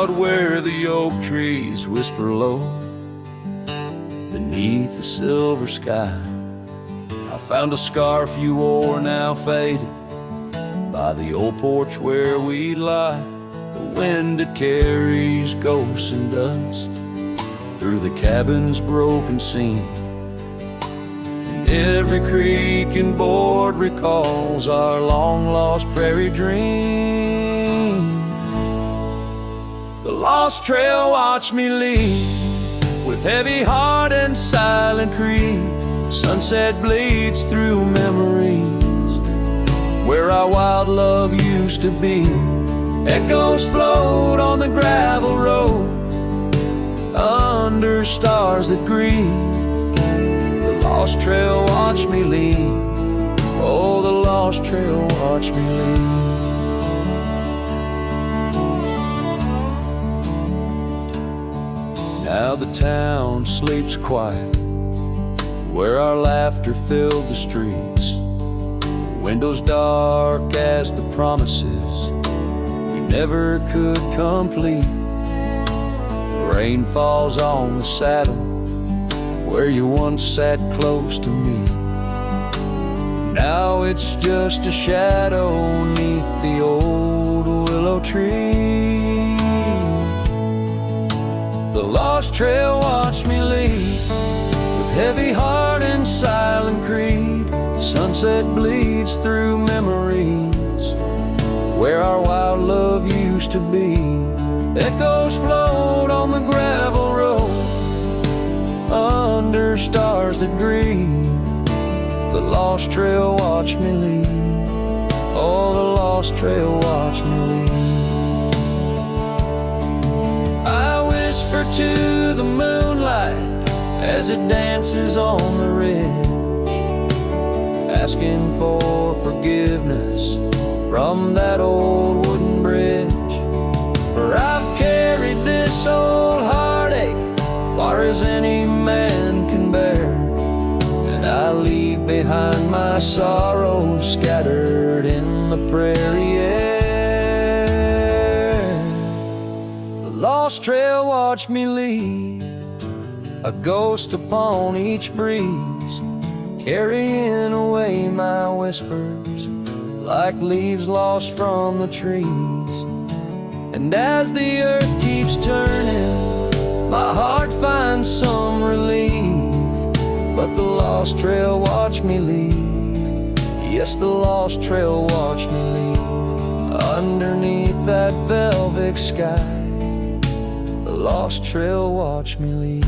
out where the oak trees whisper low beneath the silver sky. I found a scarf you wore, now faded, by the old porch where we lie. The wind it carries ghosts and dust through the cabin's broken seam, and every creak and board recalls our long-lost prairie dream. The lost trail watched me lead with heavy heart and silent creed. Sunset bleeds through memories where our wild love used to be. Echoes float on the gravel road under stars that grieve. The lost trail watched me lead. Oh, the lost trail watched me lead. Now the town sleeps quiet where our laughter filled the streets. Windows dark as the promises we never could complete. Rain falls on the saddle where you once sat close to me. Now it's just a shadow neath the old willow tree. The lost trail watched me lead with heavy heart and silent creed. Sunset bleeds through memories where our wild love used to be. Echoes float on the gravel road under stars that grieve. The lost trail watched me lead. Oh, the lost trail watched me lead. I whisper to the moonlight as it dances on the ridge, asking for forgiveness from that old wooden bridge. For I've carried this old heartache far as any man can bear, and I leave behind my sorrows scattered in the prairie air. The lost trail watched me lead, a ghost upon each breeze, carrying away my whispers like leaves lost from the trees. And as the earth keeps turning, my heart finds some relief. But the lost trail watched me leave. Yes, the lost trail watched me leave. Underneath that velvet sky, the lost trail watched me leave.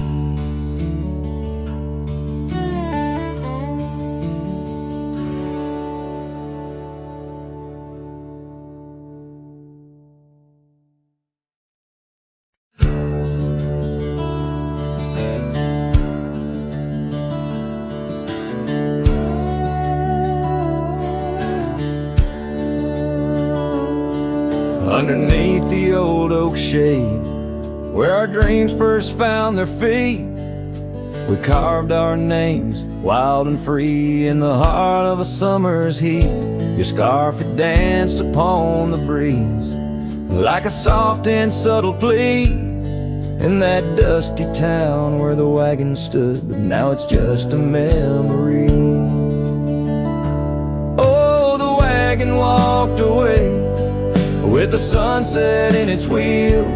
Underneath the old oak shade, where our dreams first found their feet, we carved our names wild and free in the heart of a summer's heat. Your scarf had danced upon the breeze like a soft and subtle plea in that dusty town where the wagon stood, but now it's just a memory. Oh, the wagon walked away with the sunset in its wheels,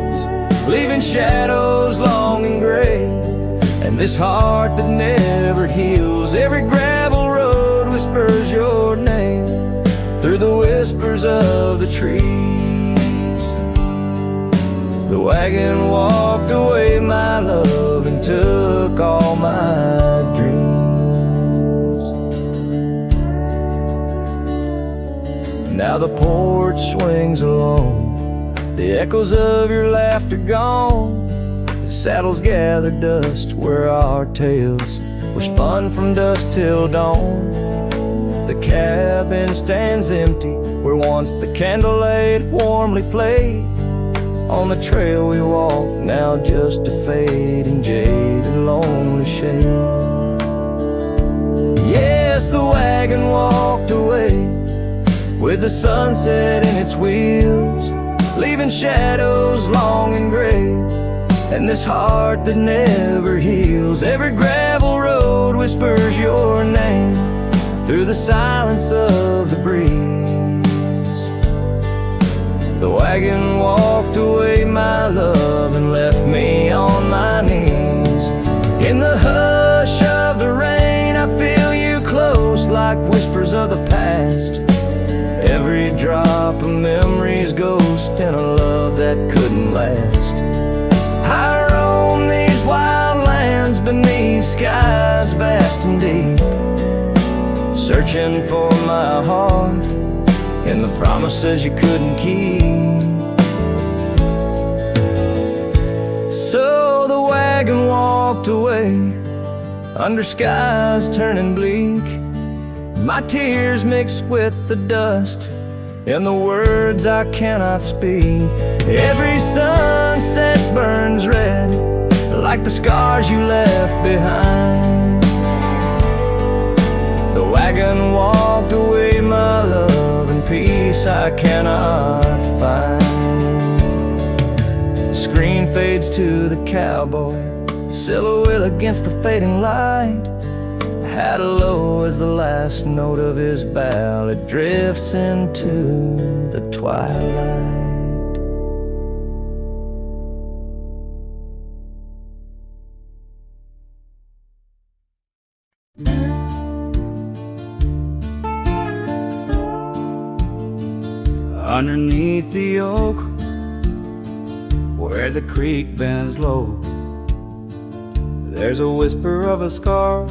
leaving shadows long and gray, and this heart that never heals. Every gravel road whispers your name through the whispers of the trees. The wagon walked away, my love, and took all my dreams. Now the porch swings alone, the echoes of your laughter gone. The saddles gather dust where our tales were spun from dusk till dawn. The cabin stands empty where once the candlelight warmly played. On the trail we walk, now just a fading jade and lonely shade. Yes, the wagon walked away with the sunset in its wheels, leaving shadows long and gray. And this heart that never heals, every gravel road whispers your name through the silence of the breeze. The wagon walked away, my love, and left me on my knees. In the hush of the rain, I feel you close like whispers of the past. Every drop of memory's ghost in a love that couldn't last. I roam these wild lands beneath skies vast and deep, searching for my heart in the promises you couldn't keep. So the wagon walked away under skies turning bleak. My tears mixed with the dust and the words I cannot speak. Every sunset burns red like the scars you left behind. The wagon walked away, my love, and peace I cannot find. The screen fades to the cowboy, silhouette against the fading light. How low as the last note of his ballad drifts into the twilight. Underneath the oak, where the creek bends low, there's a whisper of a scar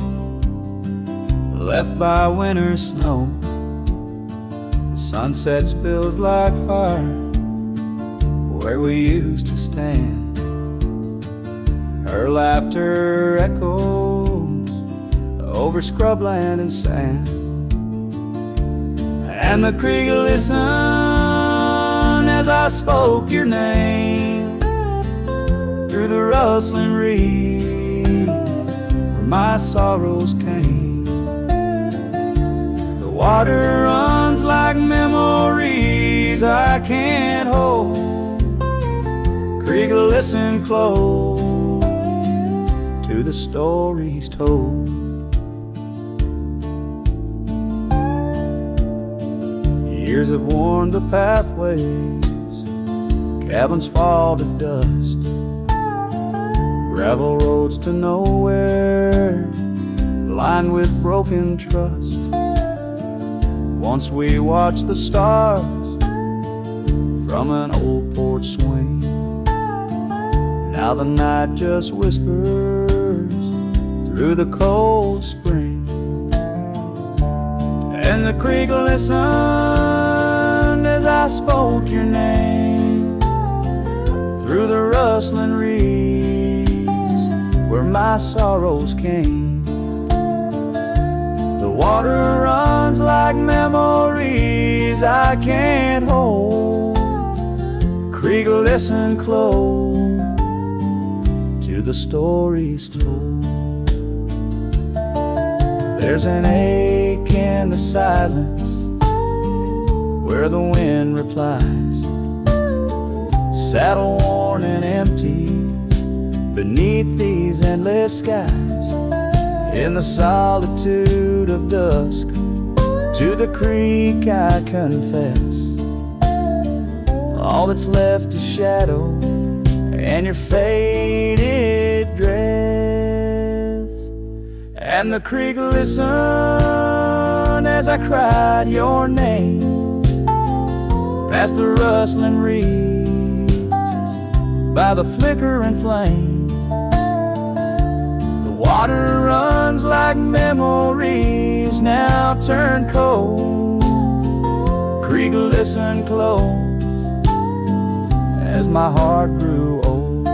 left by winter's snow. The sunset spills like fire where we used to stand. Her laughter echoes over scrubland and sand, and the creek listened as I spoke your name through the rustling reeds where my sorrows came. Water runs like memories I can't hold. Creek, listen close to the stories told. Years have worn the pathways, cabins fall to dust, gravel roads to nowhere, lined with broken trust. Once we watched the stars from an old porch swing. Now the night just whispers through the cold spring. And the creek listened as I spoke your name through the rustling reeds where my sorrows came. The water runs like memories I can't hold. Creek, listen close to the stories told. There's an ache in the silence where the wind replies, saddle worn and empty beneath these endless skies. In the solitude of dusk, to the creek I confess, all that's left is shadow and your faded dress. And the creek listened as I cried your name past the rustling reeds by the flickering flame. Water runs like memories now turn cold. Creek, listen close as my heart grew old.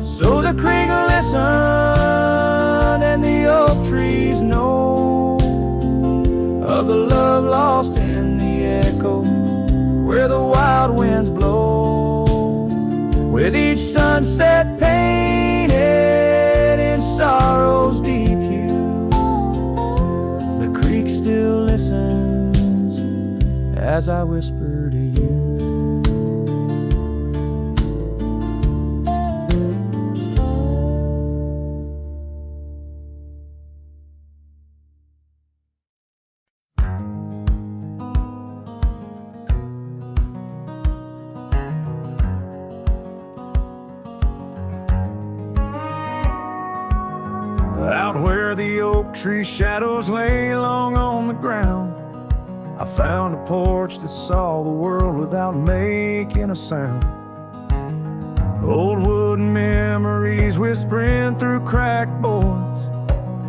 So the creek listened and the oak trees know of the love lost in the echo where the wild winds blow. With each sunset painted in sorrow's deep hue, the creek still listens as I whisper to you. tree shadows lay long on the ground. I found a porch that saw the world without making a sound. Old wooden memories whispering through cracked boards.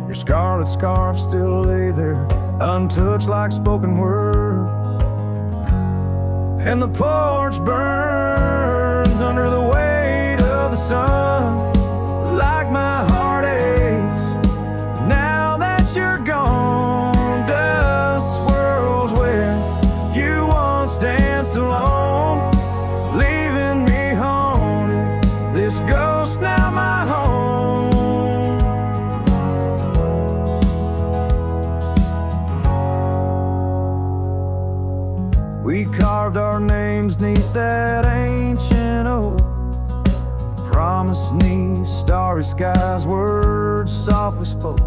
Your scarlet scarf still lay there, untouched like spoken word. And the porch burns under the weight of the sun, like my heart aches now that you're gone. Dust swirls where you once danced alone, leaving me haunted. This ghost now my home. We carved our names neath that ancient oak. Promise me starry skies, words softly spoke.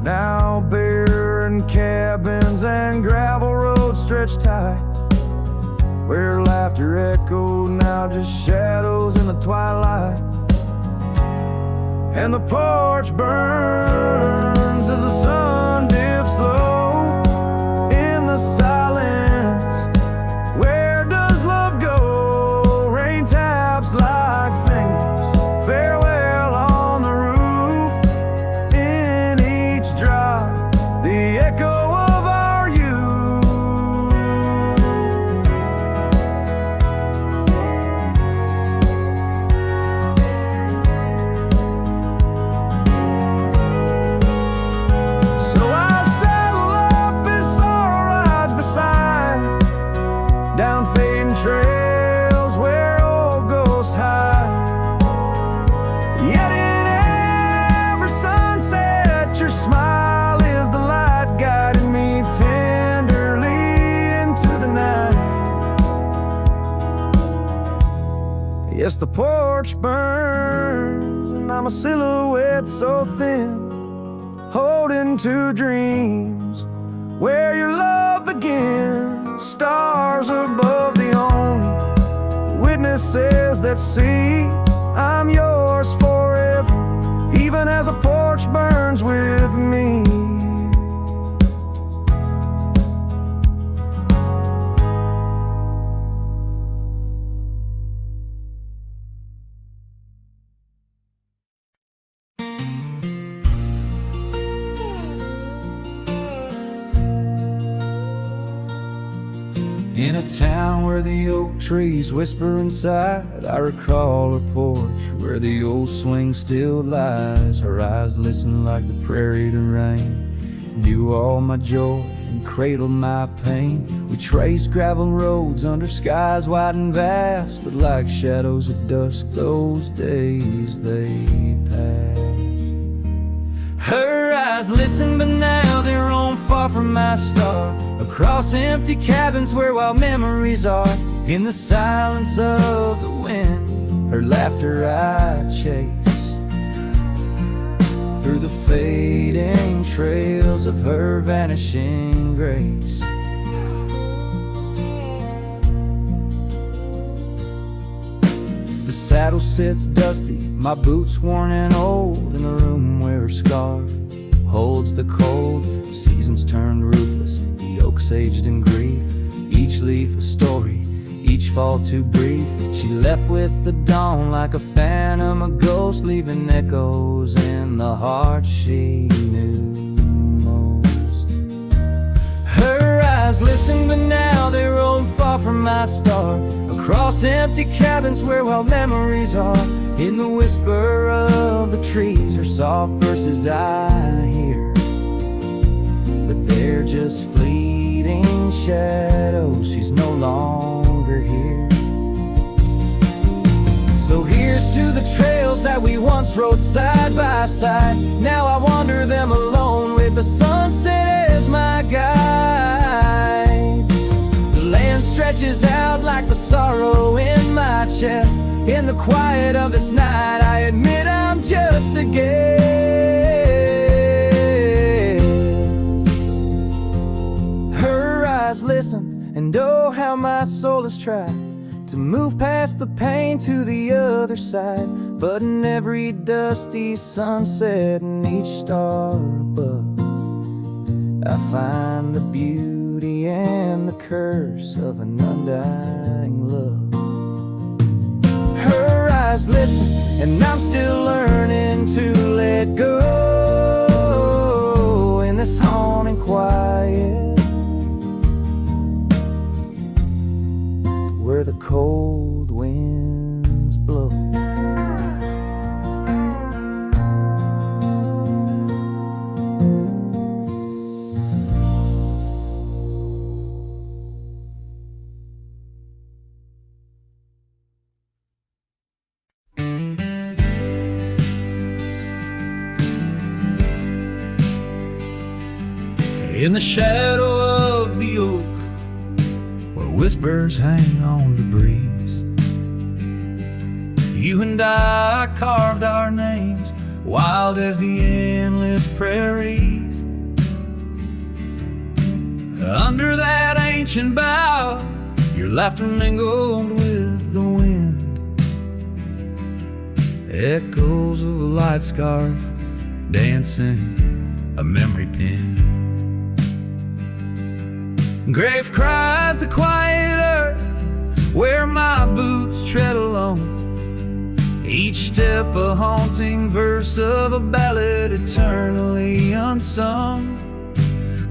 Now barren cabins and gravel roads stretch tight, where laughter echoed, now just shadows in the twilight. And the porch burns as the sun dips low in the silence. Where does love go? Rain taps like fingers, farewell on the roof. In each drop, the echo of our youth. So I saddle up as sorrow rides beside, down fading trails where old ghosts hide. Yet in every sunset, your smile is the light, guiding me tenderly into the night. Yes, the porch burns, and I'm a silhouette so thin, holding to dreams where your love begins. Stars above, the only witnesses that see I'm yours forever, even as a porch burns with me. In a town where the oak trees whisper inside, I recall her porch where the old swing still lies. Her eyes listen like the prairie to rain, knew all my joy and cradled my pain. We traced gravel roads under skies wide and vast, but like shadows at dusk, those days they pass. Her eyes listen, but now they're on far from my star, across empty cabins where wild memories are. In the silence of the wind, her laughter I chase, through the fading trails of her vanishing grace. The saddle sits dusty, my boots worn and old, in the room where her scarf holds the cold. Seasons turned ruthless, the oaks aged in grief, each leaf a story, each fall too brief. She left with the dawn like a phantom, a ghost, leaving echoes in the heart she knew most. Her eyes listen, but now they roam far from my star, across empty cabins where wild memories are. In the whisper of the trees, her soft verses I hear, but they're just fleeting shadows. She's no longer here. So here's to the trails that we once rode side by side. Now I wander them alone with the sunset as my guide. The land stretches out like the sorrow in my chest. In the quiet of this night, I admit I'm just a guest. Her eyes listen, and oh how my soul has tried to move past the pain to the other side. But in every dusty sunset and each star above, I find the beauty and the curse of an undying love. Her eyes listen, and I'm still learning to let go in this haunting quiet, where the cold winds blow. In the shadow of the oak, where whispers hang on the breeze, you and I carved our names, wild as the endless prairies. Under that ancient bough, your laughter mingled with the wind, echoes of a light scarf dancing a memory pin. Grave cries the quiet earth, where my boots tread alone, each step a haunting verse of a ballad eternally unsung.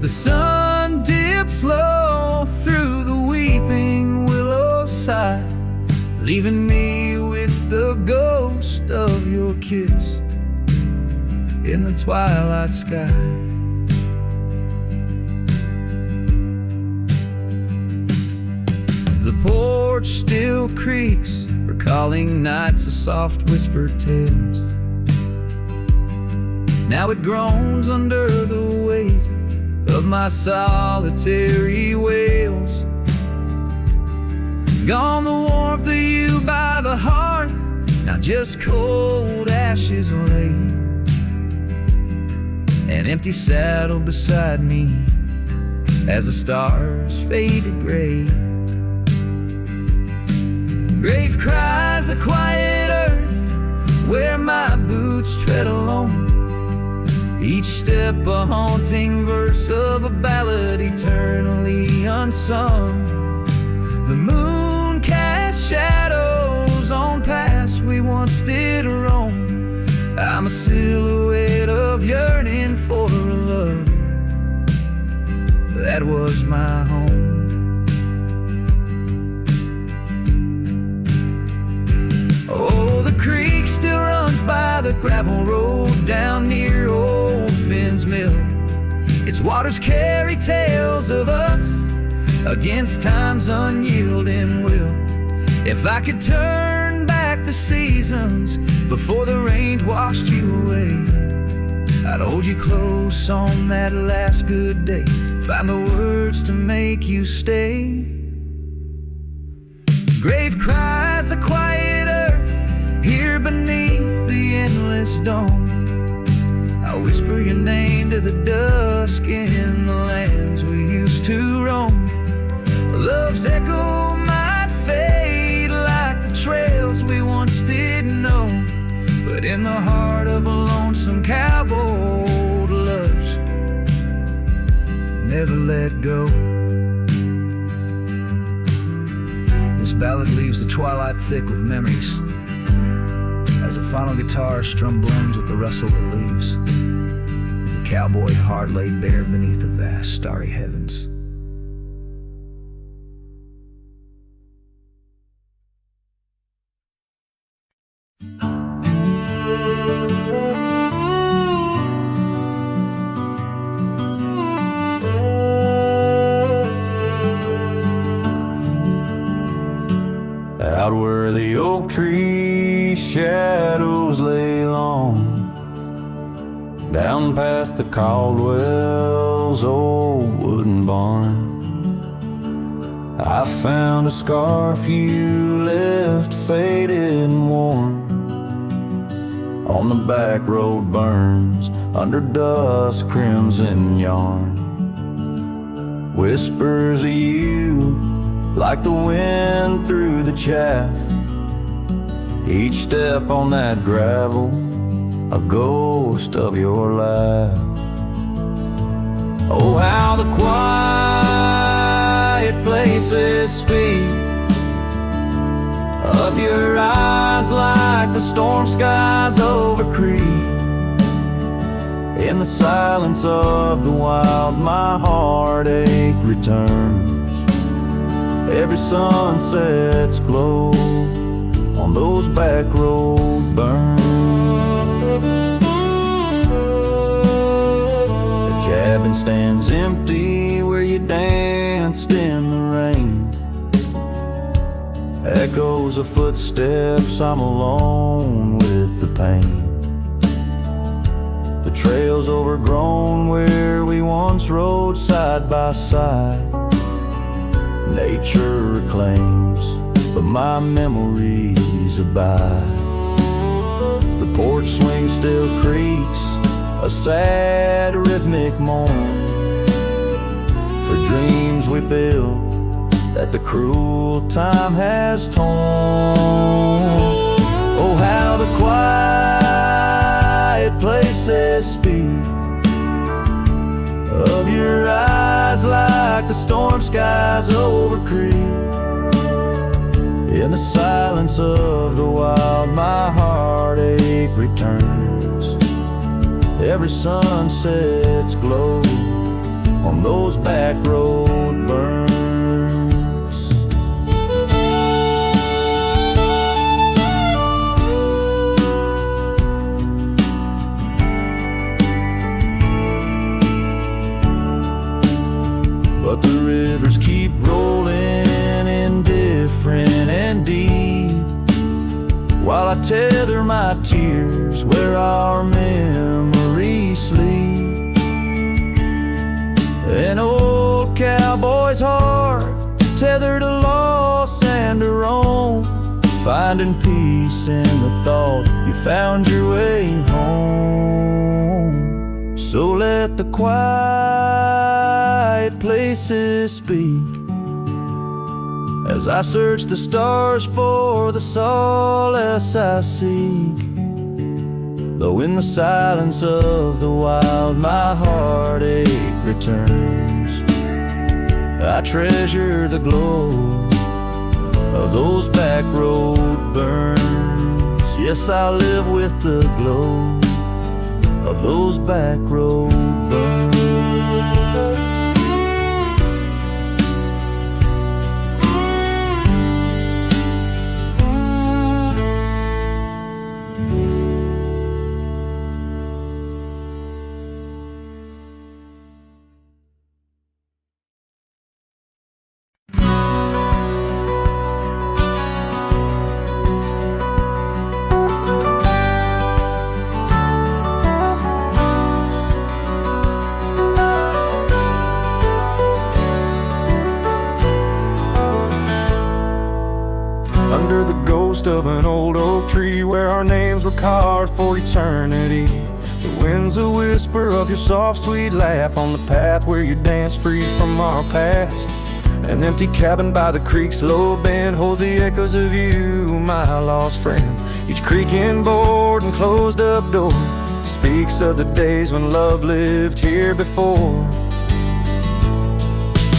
The sun dips low through the weeping willow side, leaving me with the ghost of your kiss in the twilight sky. The porch still creaks, recalling nights of soft whispered tales. Now it groans under the weight of my solitary wails. Gone the warmth of you by the hearth, now just cold ashes lay. An empty saddle beside me as the stars fade to gray. Grave cries the quiet earth, where my boots tread alone, each step a haunting verse of a ballad eternally unsung. The moon casts shadows on paths we once did roam. I'm a silhouette of yearning for a love that was my home. Oh, the creek still runs by the gravel road down near old Finn's Mill. Its waters carry tales of us against time's unyielding will. If I could turn back the seasons before the rain washed you away, I'd hold you close on that last good day, find the words to make you stay. Grave cries the quiet earth, here beneath the endless dome. I'll whisper your name to the dusk in the lands we used to roam. Love's echo might fade like the trails we once did know, but in the heart of a lonesome cowboy, old loves never let go. This ballad leaves the twilight thick with memories, as a final guitar strum blends with the rustle of leaves. The cowboy heart laid bare beneath the vast starry heavens. Out where the oak tree shadows lay long, down past the Caldwell's old wooden barn, I found a scarf you left faded and worn. On the back road burns under dust crimson yarn, whispers of you like the wind through the chaff. Each step on that gravel, a ghost of your laugh. Oh, how the quiet places speak of your eyes like the storm skies over creek. In the silence of the wild, my heartache returns. Every sunset's glow on those back road burns. The cabin stands empty where you danced in the rain. Echoes of footsteps, I'm alone with the pain. The trail's overgrown where we once rode side by side. Nature reclaims, but my memories abide. The porch swing still creaks, a sad rhythmic moan, for dreams we built that the cruel time has torn. Oh, how the quiet places speak of your eyes like the storm skies over creek. In the silence of the wild, my heartache returns. Every sunset's glow on those back road burns. But the rivers keep rolling, indifferent and deep, while I tether my tears where our memories sleep. An old cowboy's heart tethered to loss and to roam, finding peace in the thought you found your way home. So let the quiet places speak as I search the stars for the solace I seek. Though in the silence of the wild my heartache returns, I treasure the glow of those back road burns. Yes, I live with the glow of those back road burns. Under the ghost of an old oak tree where our names were carved for eternity, the wind's a whisper of your soft sweet laugh on the path where you dance free from our past. An empty cabin by the creek's low bend holds the echoes of you, my lost friend. Each creaking board and closed up door speaks of the days when love lived here before.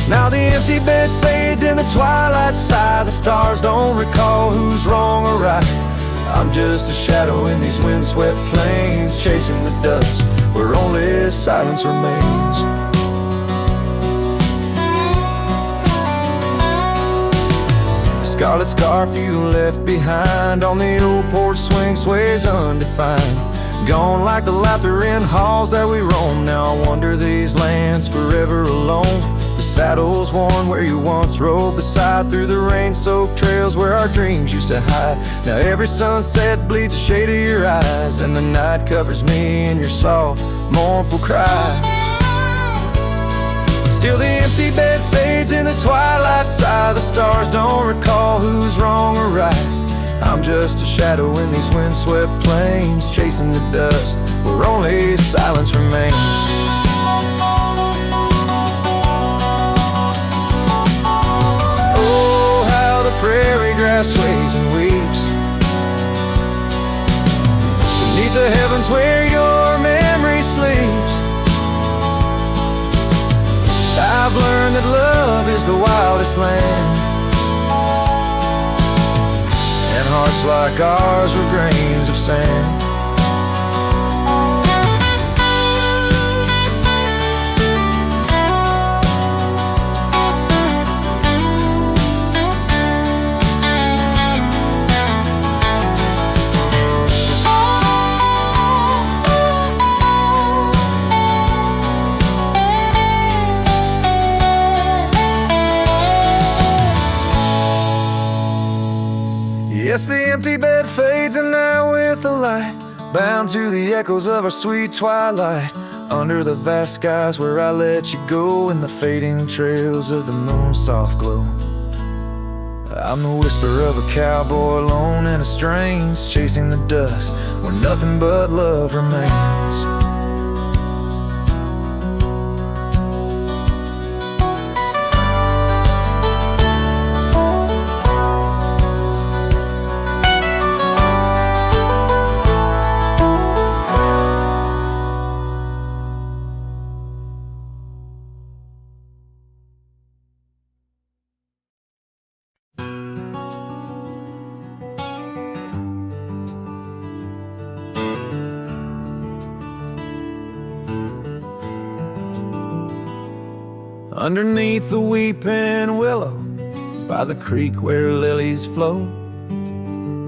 Now the empty bed fades in the twilight sigh. The stars don't recall who's wrong or right. I'm just a shadow in these windswept plains, chasing the dust where only silence remains. Scarlet scarf you left behind on the old porch swing sways undefined. Gone like the laughter in halls that we roam. Now I wander these lands forever alone. The saddle's worn where you once rode beside, through the rain-soaked trails where our dreams used to hide. Now every sunset bleeds a shade of your eyes, and the night covers me in your soft, mournful cries. Still the empty bed fades in the twilight sigh. The stars don't recall who's wrong or right. I'm just a shadow in these windswept plains, chasing the dust where only silence remains. Oh, how the prairie grass sways and weeps beneath the heavens where your memory sleeps. that love is the wildest land, and hearts like ours were grains of sand. Yes, the empty bed fades, and now with the light, bound to the echoes of our sweet twilight, under the vast skies where I let you go, in the fading trails of the moon's soft glow. I'm the whisper of a cowboy alone in a strange, chasing the dust where nothing but love remains. Underneath the weeping willow, by the creek where lilies flow,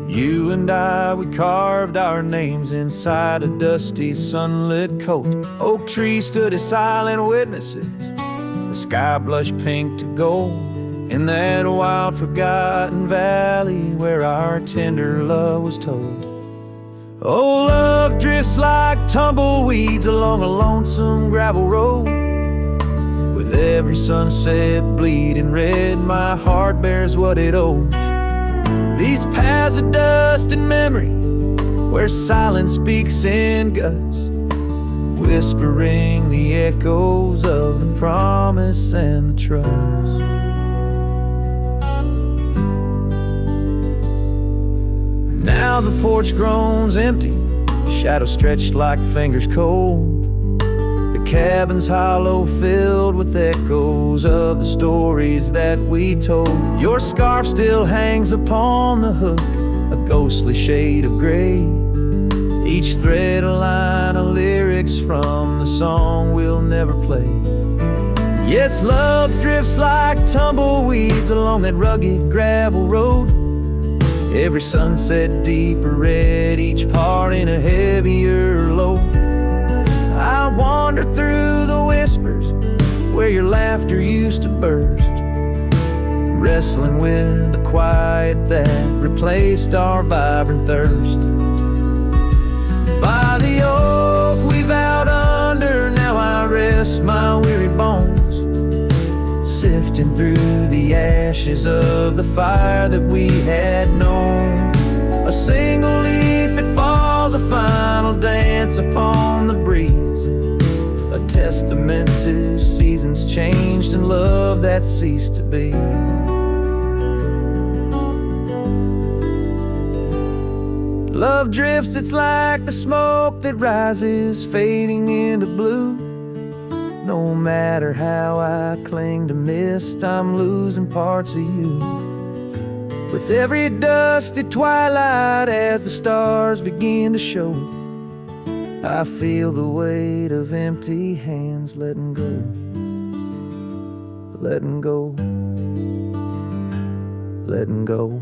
you and I, we carved our names inside a dusty sunlit coat. Oak trees stood as silent witnesses, the sky blushed pink to gold, in that wild forgotten valley where our tender love was told. Oh, love drifts like tumbleweeds along a lonesome gravel road. With every sunset bleeding red, my heart bears what it owes. These paths of dust and memory, where silence speaks in gusts, whispering the echoes of the promise and the trust. Now the porch groans empty, shadows stretched like fingers cold. Cabin's hollow, filled with echoes of the stories that we told. Your scarf still hangs upon the hook, a ghostly shade of gray, each thread a line of lyrics from the song we'll never play. Yes, love drifts like tumbleweeds along that rugged gravel road, every sunset deeper red, each part in a heavier load. I wander through the whispers where your laughter used to burst, wrestling with the quiet that replaced our vibrant thirst. By the oak we vowed under, now I rest my weary bones, sifting through the ashes of the fire that we had known. A single leaf, it falls, a final dance upon the breeze, a testament to seasons changed and love that ceased to be. Love drifts, it's like the smoke that rises, fading into blue. No matter how I cling to mist, I'm losing parts of you. With every dusty twilight, as the stars begin to show, I feel the weight of empty hands letting go, letting go, letting go.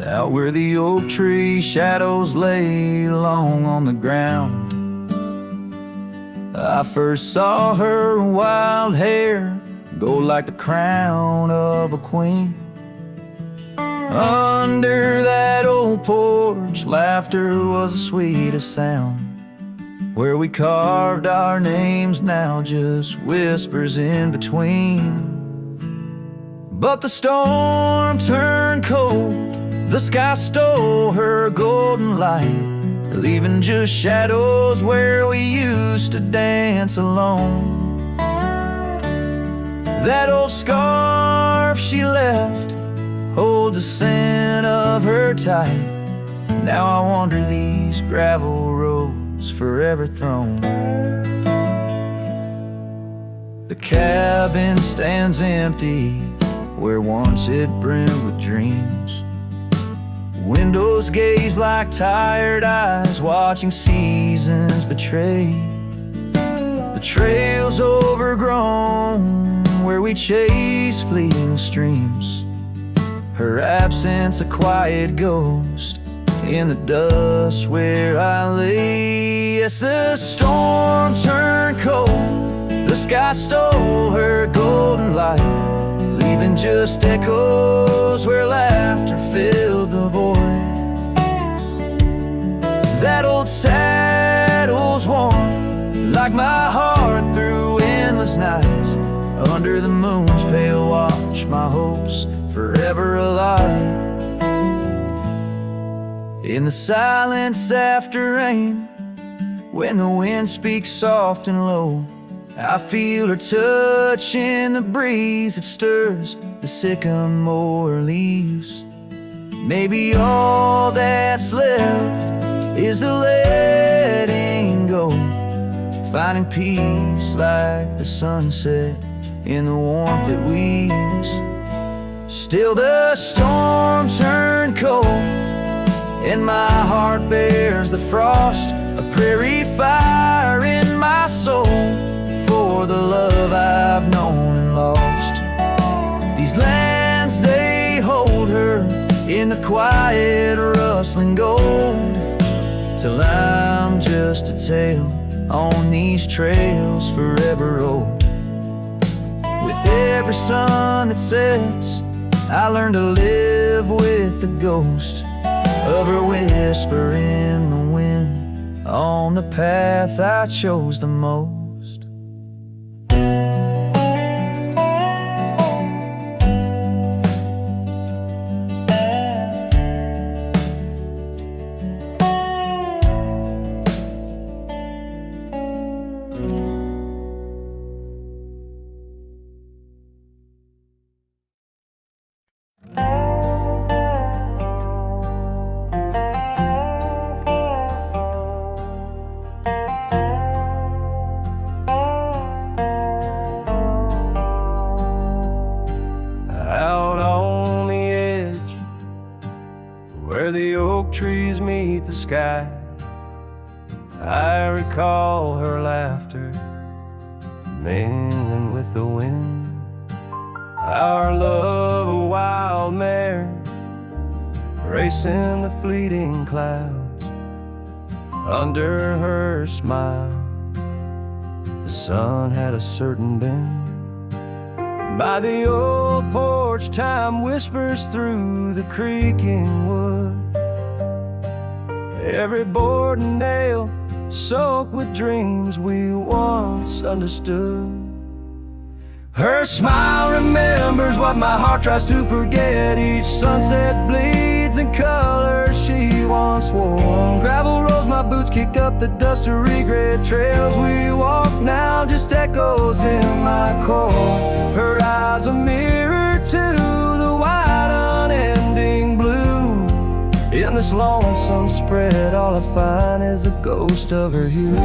Out where the oak tree shadows lay long on the ground, I first saw her wild hair go like the crown of a queen. Under that old porch, laughter was the sweetest sound, where we carved our names, now just whispers in between. But the storm turned cold, the sky stole her golden light, leaving just shadows where we used to dance alone. That old scarf she left holds a scent of her tight. Now I wander these gravel roads forever thrown. The cabin stands empty where once it brimmed with dreams. Windows gaze like tired eyes watching seasons betray. The trail's overgrown where we chase fleeting streams. Her absence a quiet ghost in the dust where I lay. Yes, the storm turned cold, the sky stole her golden light, leaving just echoes where laughter filled the void. That old saddle's warm like my heart through endless nights. Under the moon's pale watch, my hopes forever alive. In the silence after rain, when the wind speaks soft and low, I feel her touch in the breeze that stirs the sycamore leaves. Maybe all that's left is a letting go, finding peace like the sunset in the warmth it weaves. Still the storm turned cold, and my heart bears the frost, a prairie fire in my soul for the love I've known and lost. These lands, they hold her in the quiet rustling gold, till I'm just a tale on these trails forever old. With every sun that sets, I learn to live with the ghost of her whisper in the wind on the path I chose the most. Where the oak trees meet the sky, I recall her laughter mingling with the wind. Our love a wild mare racing the fleeting clouds. Under her smile the sun had a certain bend. By the old porch time whispers through the creaking wood, every board and nail soaked with dreams we once understood. Her smile remembers what my heart tries to forget. Each sunset bleeds in colors she once wore. On gravel roads my boots kick up the dust of regret. Trails we walk now just echoes in my core. Her eyes a mirror to the wide unending blue. In this lonesome spread all I find is the ghost of her hue.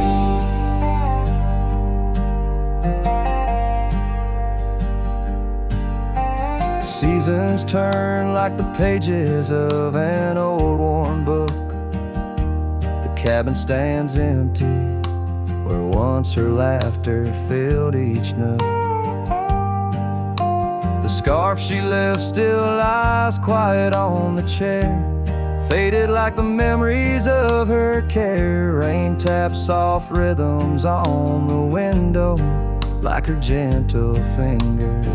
Seasons turn like the pages of an old worn book. The cabin stands empty where once her laughter filled each nook. The scarf she left still lies quiet on the chair, faded like the memories of her care. Rain taps soft rhythms on the window like her gentle fingers.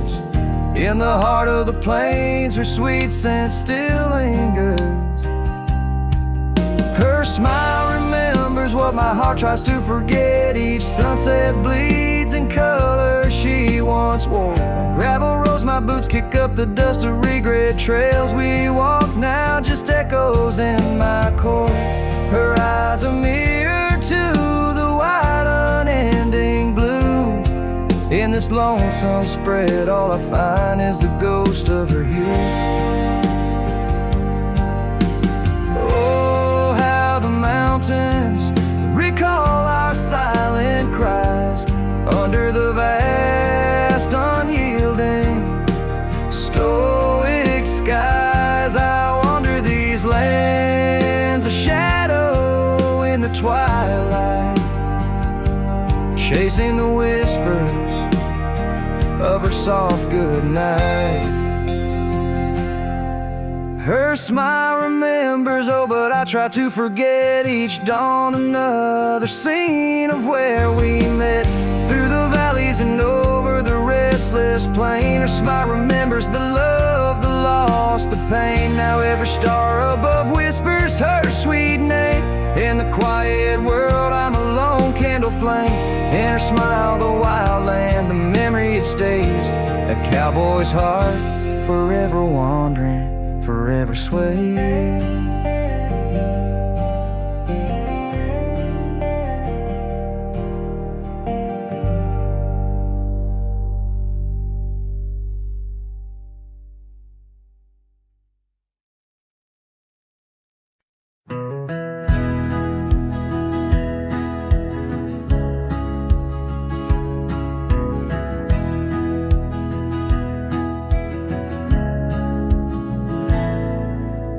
In the heart of the plains, her sweet scent still lingers. Her smile remembers what my heart tries to forget. Each sunset bleeds in color she once wore. Gravel roads my boots kick up the dust of regret. Trails we walk now just echoes in my core. Her eyes a mirror to the wide unending blue. In this lonesome spread, all I find is the ghost of her youth. Oh, how the mountains recall our silent cries under the vast unyielding stoic skies. I wander these lands of shadow in the twilight, chasing the whispers of her soft goodnight. Her smile remembers, oh, but I try to forget each dawn. Another scene of where we met, through the valleys and over the restless plain. Her smile remembers the love, the loss, the pain. Now every star above whispers her sweet name. In the quiet world I'm a lone candle flame. In her smile the wild land, the memory it stays. A cowboy's heart, forever wandering, forever swaying.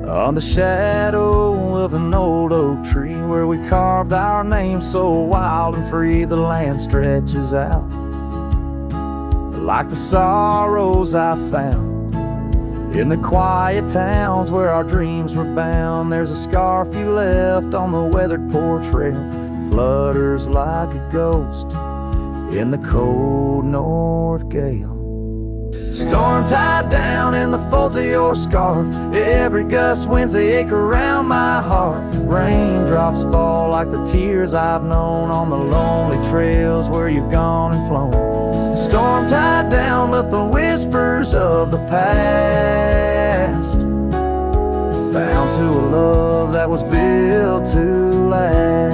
On the shadow of an old oak tree, where we carved our name so wild and free, the land stretches out like the sorrows I found in the quiet towns where our dreams were bound. There's a scarf you left on the weathered porch rail, flutters like a ghost in the cold north gale. Storm tied down in the folds of your scarf, every gust winds ache around my heart. Raindrops fall like the tears I've known on the lonely trails where you've gone and flown. Storm tied down, but the whispers of the past, bound to a love that was built to last.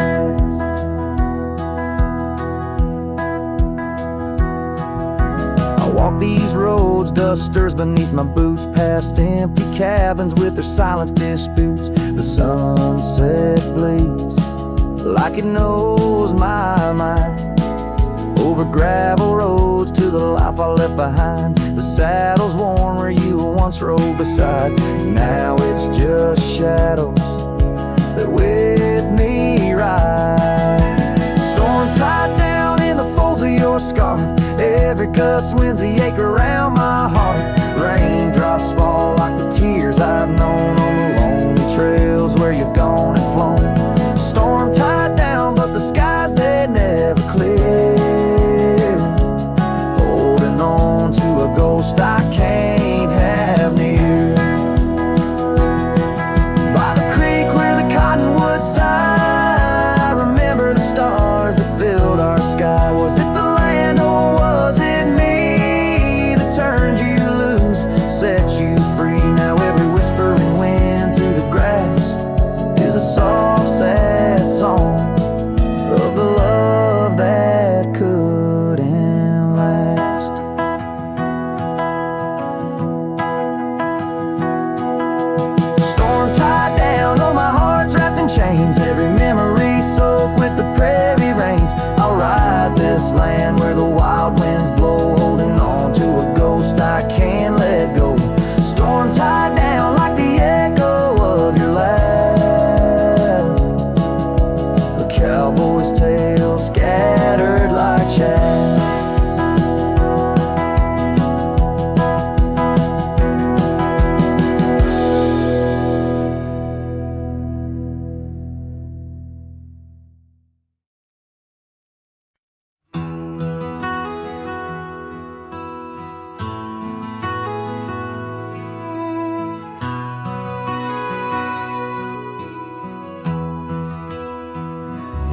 Walk these roads, dust stirs beneath my boots, past empty cabins with their silence disputes. The sunset bleeds like it knows my mind, over gravel roads to the life I left behind. The saddle's worn where you once rode beside, now it's just shadows that with me ride. Storm tied down in the folds of your scarf, every gust winds the ache around my heart. Raindrops fall like the tears I've known on the lonely trails where you've gone and flown. Storm tied down, but the skies they never clear, holding on to a ghost I can't have near. By the creek where the cottonwoods sigh, I remember the stars that filled our sky. Was it the land or was it me that turned you loose, set you free? Now every whispering wind through the grass is a soft, sad song of the love that couldn't last. Storm tied down, oh my heart's wrapped in chains, every memory soaked with the prairie rains. I'll ride this land where the wild winds blow, holding on to a ghost I can't let go. Storm tied down like the echo of your laugh, a cowboy's tale scattered like chaff.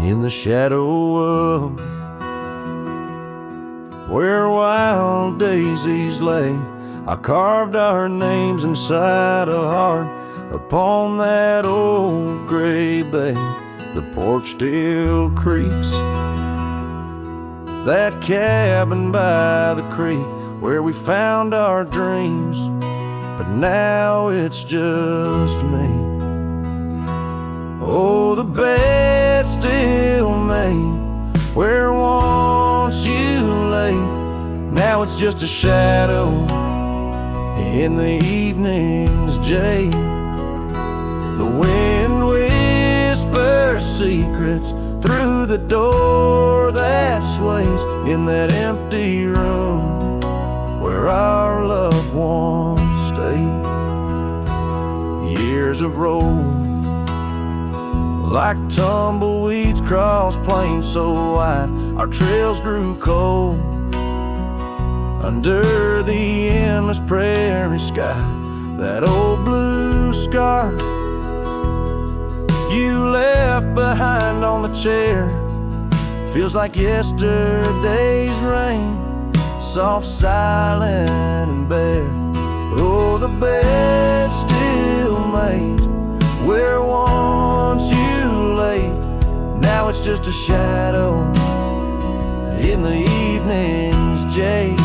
In the shadow of where wild daisies lay, I carved our names inside a heart Upon that old gray bay, the porch still creaks. That cabin by the creek where we found our dreams, but now it's just me. Oh, the bed's still made where once you lay. Now it's just a shadow in the evening's jade. The wind whispers secrets through the door that sways in that empty room where our loved ones stay. Years have rolled like tumbleweeds cross plains so wide, our trails grew cold under the endless prairie sky. That old blue scarf you left behind on the chair feels like yesterday's rain, soft, silent, and bare. Oh, the bed's still made where once you lay. Now it's just a shadow in the evening's jade.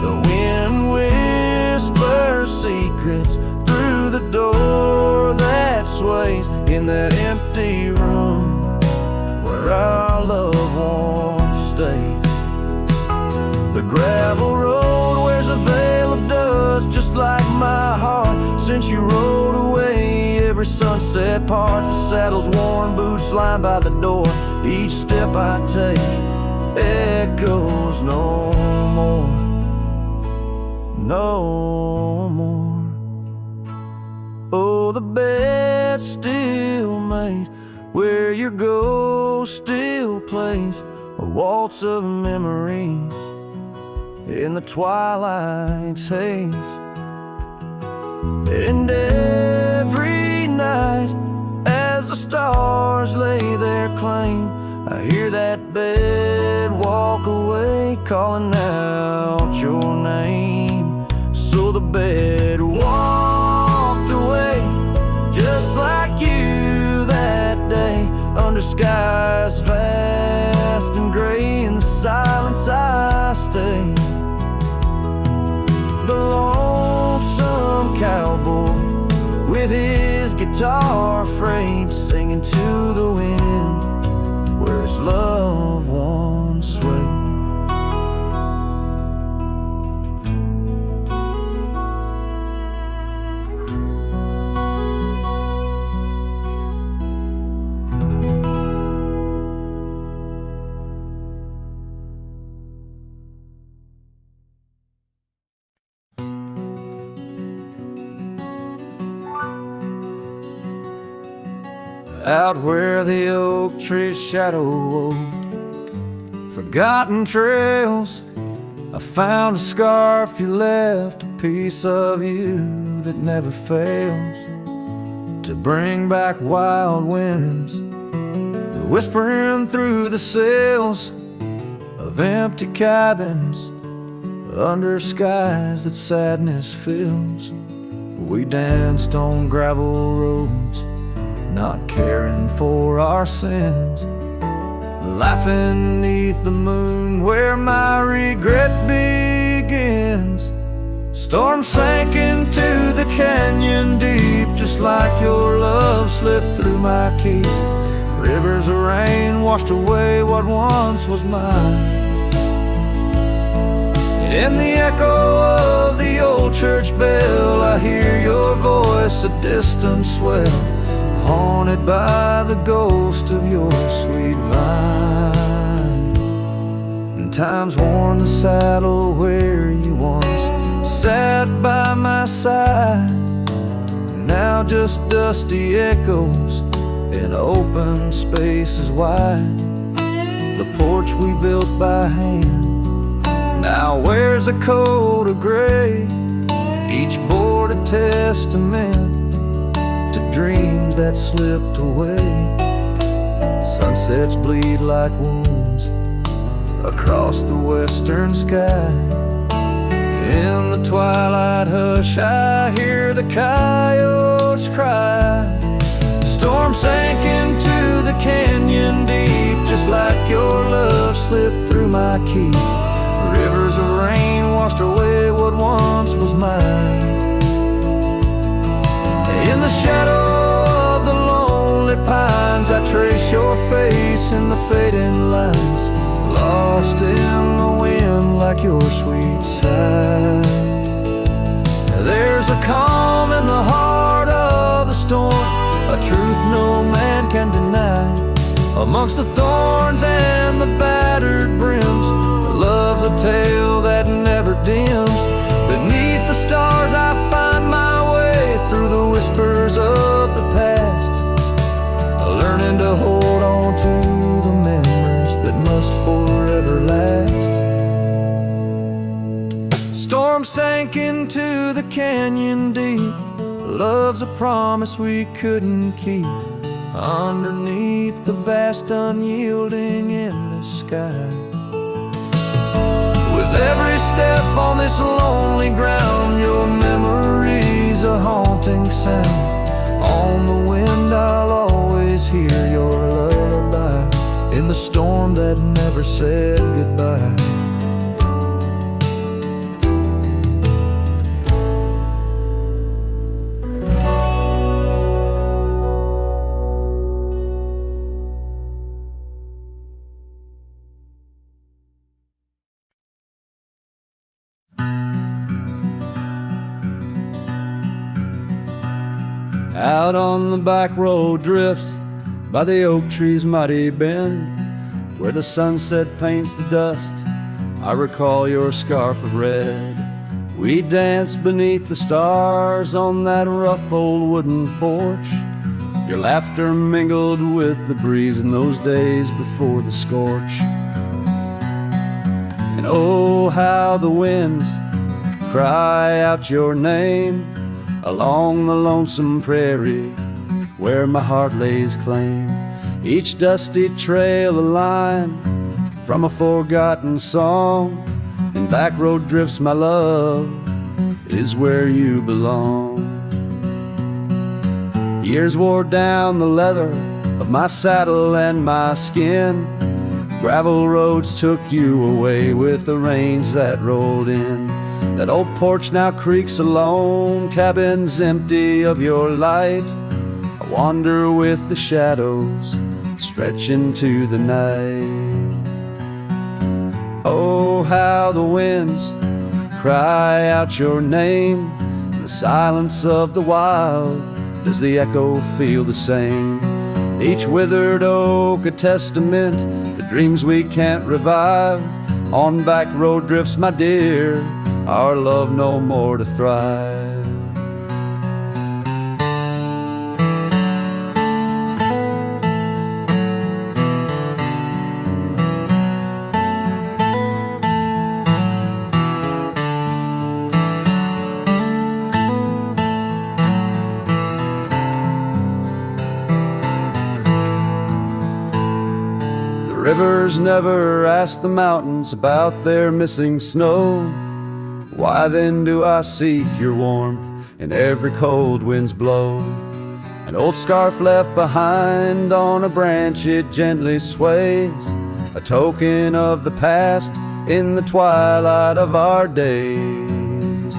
The wind whispers secrets through the door that sways in that empty room where our loved ones stayed. The gravel road wears a veil of dust just like my heart since you rode away. Every sunset parts, the saddle's worn, boots lying by the door. Each step I take echoes no more, no more. Oh, the bed's still made where your ghost still plays a waltz of memories in the twilight's haze. And every night as the stars lay their claim, I hear that bed walk away calling out your name. So the bed walked away just like you that day, under skies vast and gray. In the silence I stay, the lonesome cowboy with his guitar frayed, singing to the wind where his loved ones sway. Out where the oak tree's shadow wove forgotten trails, I found a scarf you left, a piece of you that never fails to bring back wild winds, whispering through the sails of empty cabins under skies that sadness fills. We danced on gravel roads, not caring for our sins, laughing beneath the moon where my regret begins. Storms sank into the canyon deep, just like your love slipped through my keep. Rivers of rain washed away what once was mine. In the echo of the old church bell, I hear your voice, a distant swell, haunted by the ghost of your sweet vine. And time's worn the saddle where you once sat by my side, now just dusty echoes in open spaces wide. The porch we built by hand now wears a coat of gray, each board a testament to dreams that slipped away. Sunsets bleed like wounds across the western sky. In the twilight hush, I hear the coyotes cry. Storm sank into the canyon deep, just like your love slipped through my key. Rivers of rain washed away what once was mine. In the shadow of the lonely pines, I trace your face in the fading lines, lost in the wind like your sweet sigh. There's a calm in the heart of the storm, a truth no man can deny. Amongst the thorns and the battered brims, love's a tale that never dims. Beneath the stars I find my way through the whispers of the past, learning to hold on to the memories that must forever last. Storm sank into the canyon deep, love's a promise we couldn't keep, underneath the vast unyielding endless sky. With every step on this lonely ground, your memory's a haunting sound. On the wind I'll always hear your lullaby, in the storm that never said goodbye. Out on the back road drifts by the oak tree's mighty bend, where the sunset paints the dust, I recall your scarf of red. We danced beneath the stars on that rough old wooden porch. Your laughter mingled with the breeze in those days before the scorch. And oh, how the winds cry out your name along the lonesome prairie where my heart lays claim. Each dusty trail a line from a forgotten song, and back road drifts, my love, is where you belong. Years wore down the leather of my saddle and my skin. Gravel roads took you away with the rains that rolled in. That old porch now creaks alone, cabins empty of your light. I wander with the shadows stretch into the night. Oh, how the winds cry out your name. In the silence of the wild, does the echo feel the same? Each withered oak a testament to dreams we can't revive. On back road drifts, my dear, our love no more to thrive. The rivers never ask the mountains about their missing snow. Why then do I seek your warmth in every cold wind's blow? An old scarf left behind on a branch, it gently sways, a token of the past in the twilight of our days.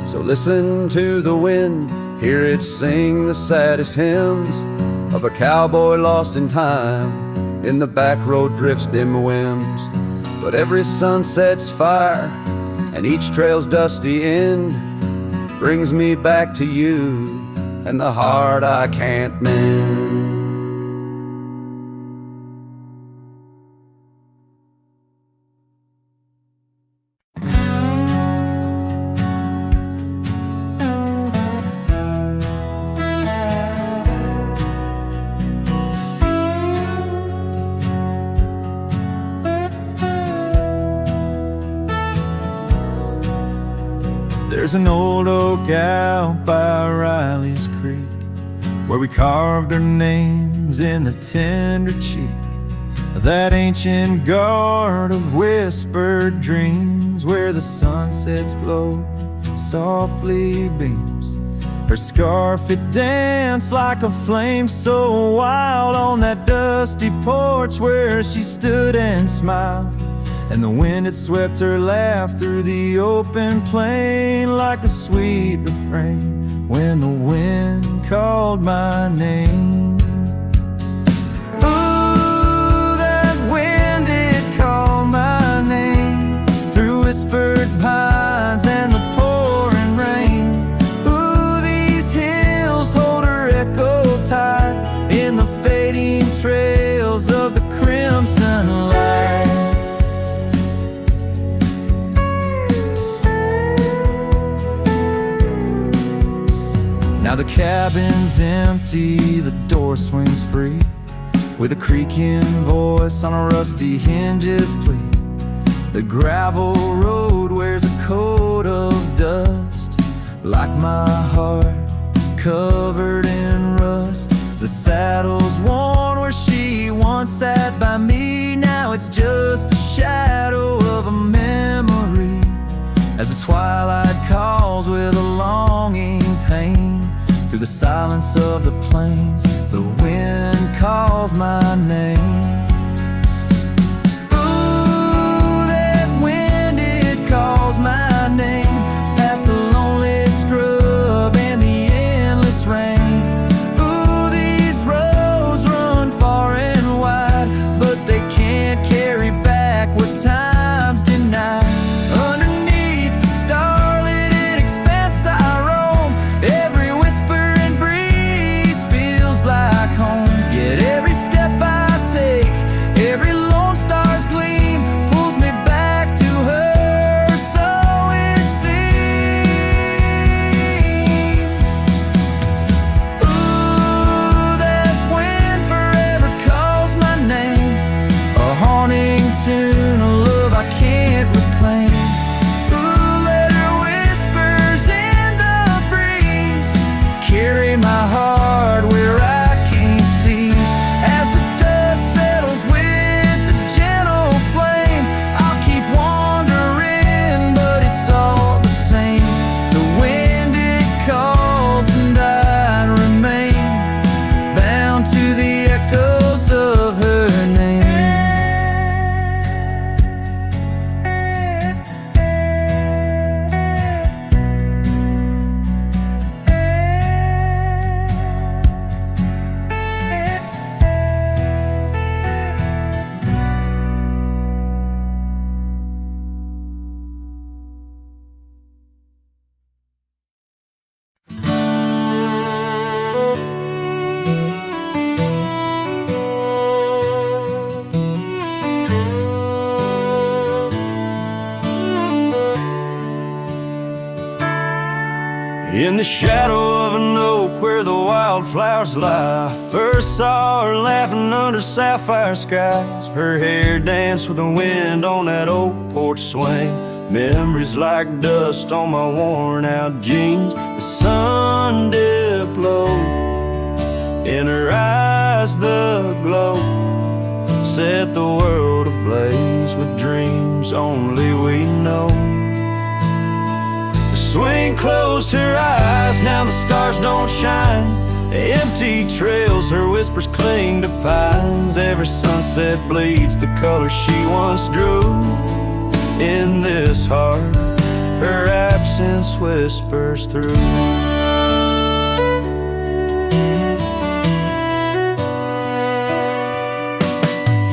So listen to the wind, hear it sing the saddest hymns of a cowboy lost in time in the back road drift's dim whims. But every sunset's fire and each trail's dusty end brings me back to you and the heart I can't mend. There's an old oak out by Riley's Creek where we carved our names in the tender cheek of that ancient guard of whispered dreams, where the sunset's glow softly beams. Her scarf, it danced like a flame so wild on that dusty porch where she stood and smiled. And the wind had swept her laugh through the open plain like a sweet refrain when the wind called my name. Ooh, that wind, it called my name through whispered pines and the pouring rain. Ooh, these hills hold her echo tight in the fading trails of the crimson light. Now the cabin's empty, the door swings free, with a creaking voice on a rusty hinge's plea. The gravel road wears a coat of dust, like my heart, covered in rust. The saddle's worn where she once sat by me, now it's just a shadow of a memory, as the twilight calls with a longing pain. Through the silence of the plains, the wind calls my name. Ooh, that wind, it calls my name, past the lonely scrub and the endless rain. Ooh, these roads run far and wide, but they can't carry back what time's denied. Underneath the starlit expanse I roam, every whisper like home. Yet every step I take, every lone star's gleam pulls me back to her, so it seems. Ooh, that wind forever calls my name, a haunting tune, a love I can't reclaim. Ooh, let her whispers in the breeze carry my heart where I in the shadow of an oak where the wildflowers lie. I first saw her laughing under sapphire skies. Her hair danced with the wind on that oak porch swing. Memories like dust on my worn out jeans. The sun dipped low, in her eyes the glow set the world ablaze with dreams only we know. Swing closed her eyes, now the stars don't shine. Empty trails, her whispers cling to pines. Every sunset bleeds the color she once drew. In this heart, her absence whispers through.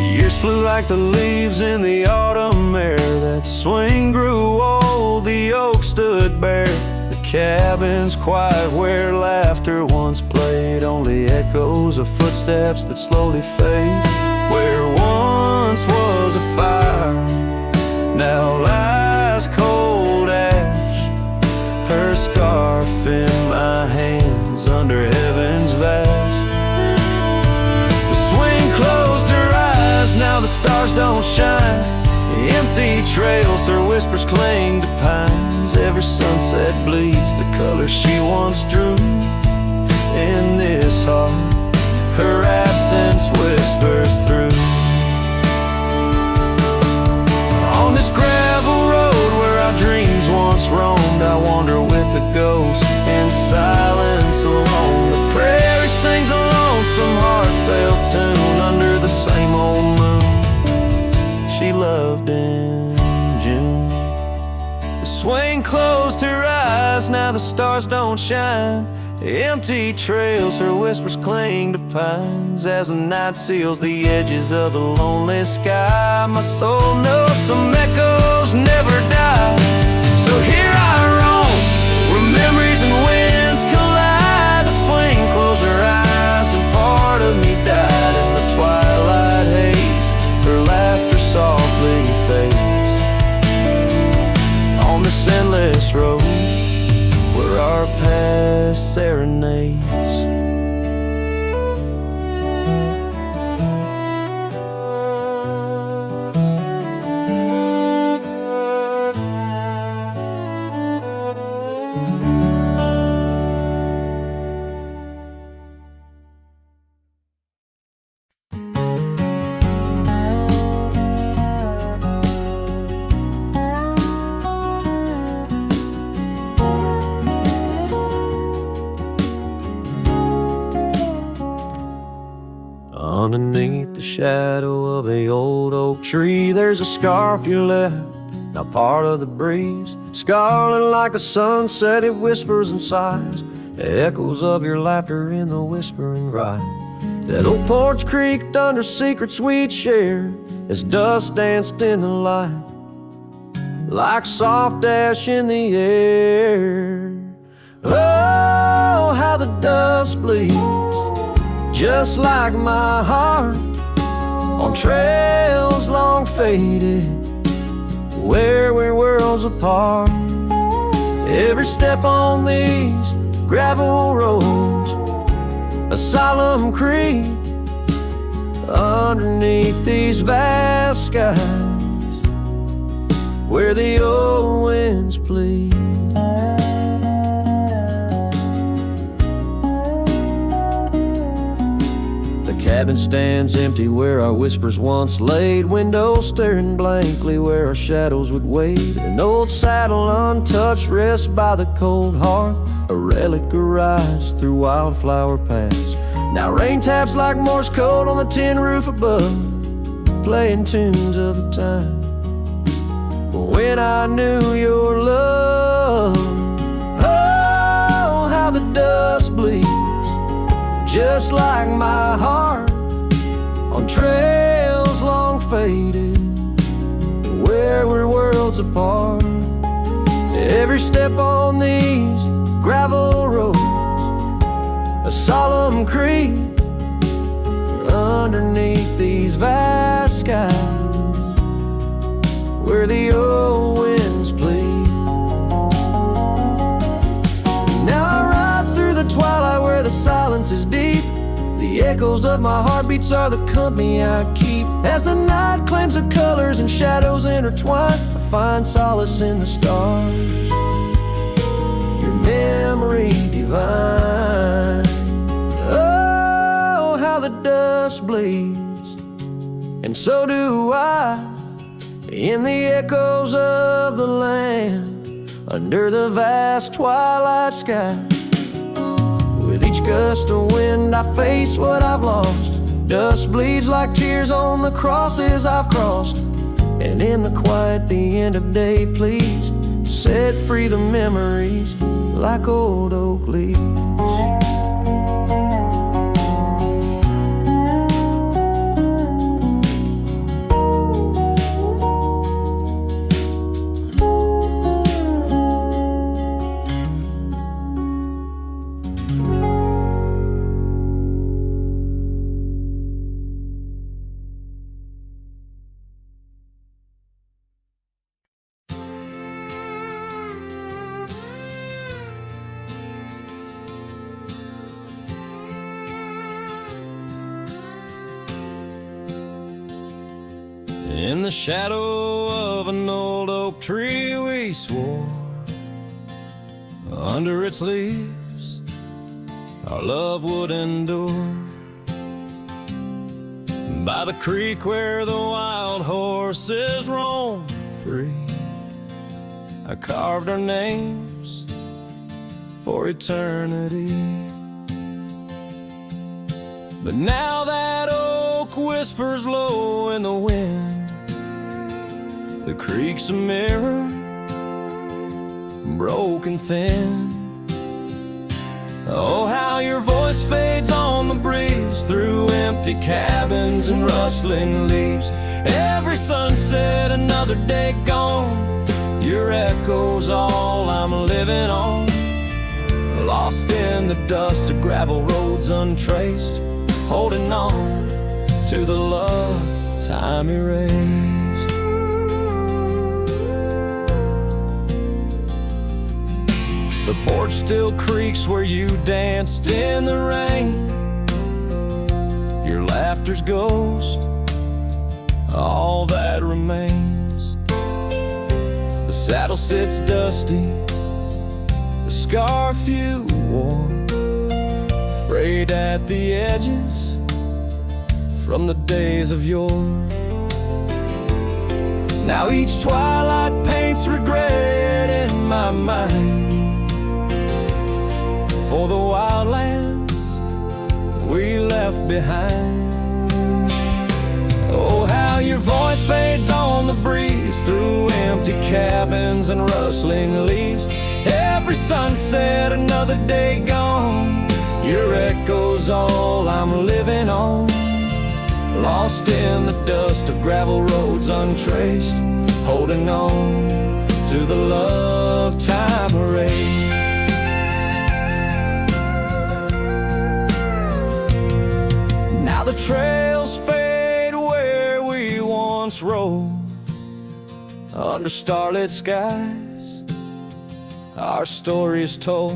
Years flew like the leaves in the autumn air. That swing grew old, the oak stood bare. The cabin's quiet where laughter once played. Only echoes of footsteps that slowly fade. Where once was a fire, now lies cold ash. Her scarf in my hands under heaven's vast. The swing closed her eyes, now the stars don't shine. Empty trails, her whispers cling to pines. Every sunset bleeds the color she once drew. In this heart, her absence whispers through. a ghost in silence alone. The prairie sings a lonesome, heartfelt tune under the same old moon she loved in June. The swing closed her eyes, now the stars don't shine. Empty trails, her whispers cling to pines as the night seals the edges of the lonely sky. My soul knows some echoes never die, so here I roam where memories and winds collide. The swing closed her eyes and part of me died in the twilight haze. Her laughter softly fades on this endless road where our past serenades. Underneath the shadow of the old oak tree, there's a scarf you left, now part of the breeze. Scarlet like a sunset, it whispers and sighs, echoes of your laughter in the whispering ride. That old porch creaked under secrets we'd shared as dust danced in the light, like soft ash in the air. Oh, how the dust bleeds, just like my heart, on trails long faded, where we're worlds apart. Every step on these gravel roads, a solemn creed, underneath these vast skies, where the old winds plead. Cabin stands empty where our whispers once laid, windows staring blankly where our shadows would wade. An old saddle untouched rests by the cold hearth, a relic arise through wildflower paths. Now rain taps like Morse code on the tin roof above, playing tunes of a time when I knew your love. Oh, how the dust bleeds, just like my heart, on trails long faded, where we're worlds apart. Every step on these gravel roads, a solemn creed, underneath these vast skies, where the old winds plead. Now I ride through the twilight where the silence is deep. The echoes of my heartbeats are the company I keep. As the night claims the colors and shadows intertwine, I find solace in the stars, your memory divine. Oh, how the dust bleeds, and so do I, in the echoes of the land, under the vast twilight sky. With each gust of wind I face what I've lost. Dust bleeds like tears on the crosses I've crossed. And in the quiet, the end of day, please set free the memories like old oak leaves. In the shadow of an old oak tree we swore, under its leaves our love would endure. By the creek where the wild horses roam free, I carved our names for eternity. But now that oak whispers low in the wind, the creek's a mirror, broken thin. Oh, how your voice fades on the breeze through empty cabins and rustling leaves. Every sunset, another day gone, your echo's all I'm living on. Lost in the dust of gravel roads untraced, holding on to the love time erased. The porch still creaks where you danced in the rain. Your laughter's ghost, all that remains. The saddle sits dusty, the scarf you wore, frayed at the edges from the days of yore. Now each twilight paints regret in my mind for the wild lands we left behind. Oh, how your voice fades on the breeze through empty cabins and rustling leaves. Every sunset, another day gone, your echo's all I'm living on. Lost in the dust of gravel roads untraced, holding on to the love time erased. Now the trails fade where we once rode, under starlit skies our story is told.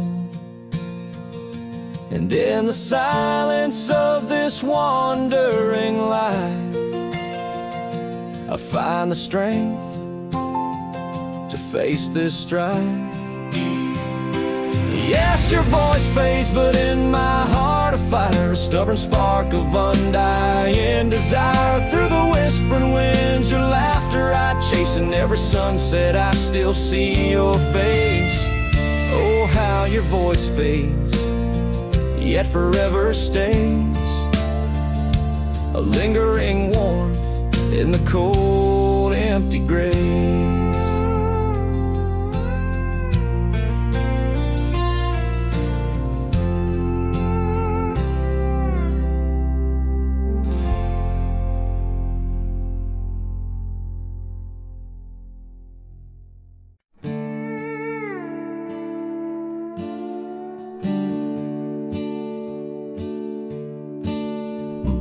And in the silence of this wandering life, I find the strength to face this strife. Yes, your voice fades, but in my heart a fire, a stubborn spark of undying desire. Through the whispering winds, your laughter I chase, and every sunset I still see your face. Oh, how your voice fades, yet forever stays, a lingering warmth in the cold, empty graves.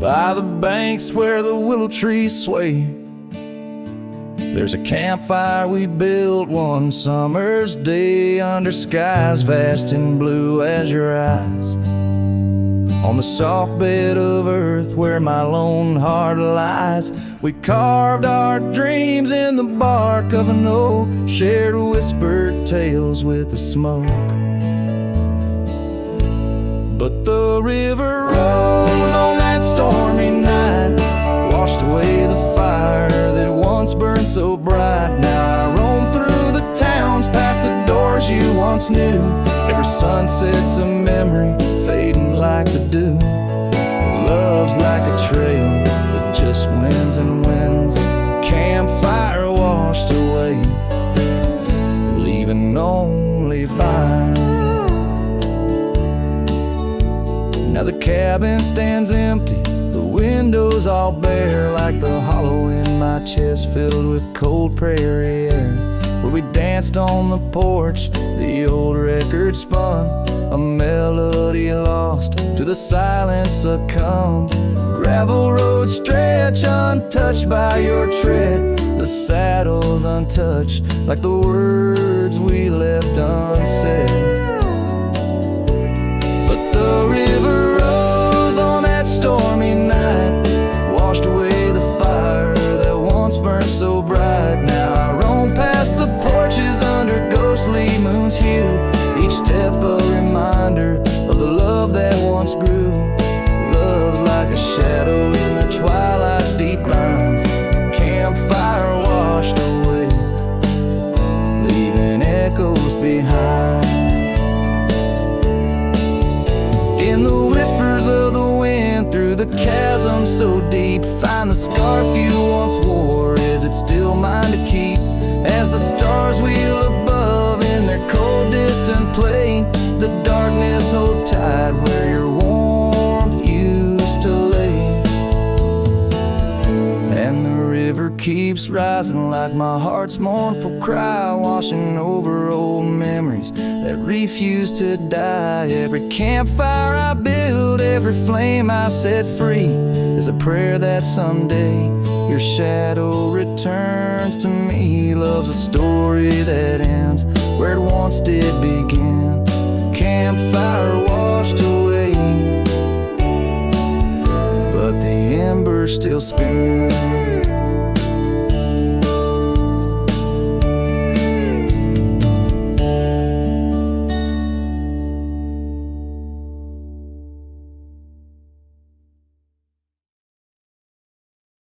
By the banks where the willow trees sway, there's a campfire we built one summer's day, under skies vast and blue as your eyes. On the soft bed of earth where my lone heart lies, we carved our dreams in the bark of an oak, shared whispered tales with the smoke. But the river rose on that stormy night, washed away the fire that once burned so bright. Now I roam through the towns, past the doors you once knew. Every sunset's a memory, fading like the dew. Love's like a trail that just wins and wins. Campfire washed away, leaving only vines. Now the cabin stands empty, the windows all bare, like the hollow in my chest filled with cold prairie air. Where we danced on the porch, the old record spun, a melody lost to the silence succumbed. Gravel roads stretch untouched by your tread, the saddles untouched like the words we left unsaid. The river rose on that stormy night, washed away the fire that once burned so bright. Now I roam past the porches under ghostly moon's hue, each step a reminder of the love that once grew. Love's like a shadow in the twilight's deep lines, campfire washed away, leaving echoes behind. keeps rising like my heart's mournful cry, washing over old memories that refuse to die. Every campfire I build, every flame I set free, is a prayer that someday your shadow returns to me. Love's a story that ends where it once did begin. Campfire washed away, but the embers still spin.